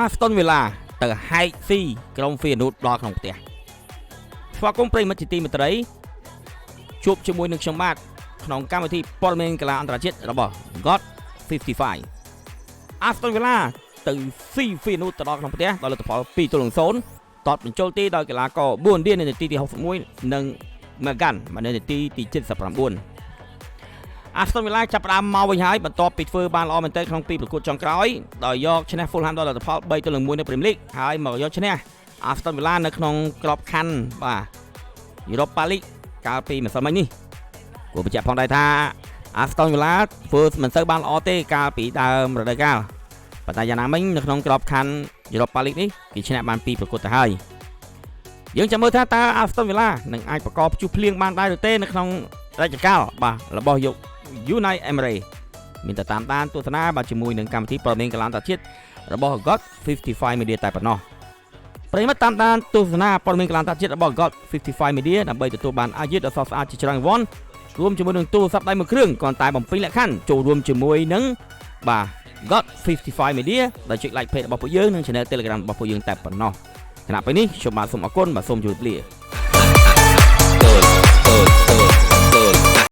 Aston Villa ទៅហែកស៊ីក្រុម Feyenoord ដល់ក្នុងផ្ទះស្វាគមន៍ប្រិយមិត្តជាទីមេត្រីជួបជាមួយនឹងខ្ញុំបាទក្នុងកម្មវិធីព័ត៌មានកីឡាអន្តរជាតិរបស់ God 55 Aston Villa ទៅស៊ី Feyenoord ទៅដល់ក្នុងផ្ទះដោយលទ្ធផល 2-0 តតបញ្ចូលទីដោយកីឡាករ Buendia នៅនាទីទី 61 និង Morgan នៅនាទីទី 79 Aston Villa ចាប់ផ្ដើមមកវិញហើយបន្ទាប់ពីធ្វើបានល្អមែនទែនក្នុងពីប្រកួតចុងក្រោយដោយយកឈ្នះ Fulham ដោយលទ្ធផល 3-1 នៅ Premier League ហើយមកយកឈ្នះ Aston Villa នៅក្នុងក្របខ័ណ្ឌបាទ Europa League កាលពីម្សិលមិញនេះគួរបញ្ជាក់ផងដែរថា Aston Villa ធ្វើមិនសូវបានល្អទេកាលពីដើមរដូវកាលប៉ុន្តែយ៉ាងណាមិញនៅក្នុងក្របខ័ណ្ឌ Europa League នេះគេឈ្នះបាន2ប្រកួតទៅហើយយើងចាំមើលថាតើ Aston Villa នឹងអាចប្រកបព្យុះភ្លៀងបានដែរឬទេនៅក្នុងរជ្ជកាលបាទរបស់យក Unai Emery មានតែតាមដានទស្សនាបាទជាមួយនឹងកម្មវិធីព័ត៌មានកីឡាអន្តរជាតិរបស់ God 55 Media តែប៉ុណ្ណោះប្រិយមិត្តតាមដានទស្សនាព័ត៌មានកីឡាអន្តរជាតិរបស់ God 55 Media ដើម្បីទទួលបានអាយុដ៏ស្រស់ស្អាតជាច្រើនរង្វាន់រួមជាមួយនឹងទូរស័ព្ទដៃមួយគ្រឿងគ្រាន់តែបំពេញលក្ខខណ្ឌចូលរួមជាមួយនឹងបាទ God 55 Media ដែលចុច like page របស់ពួកយើងនិង Channel Telegram របស់ពួកយើងតែប៉ុណ្ណោះគណៈពេលនេះខ្ញុំបាទសូមអរគុណបាទសូមជម្រាបលា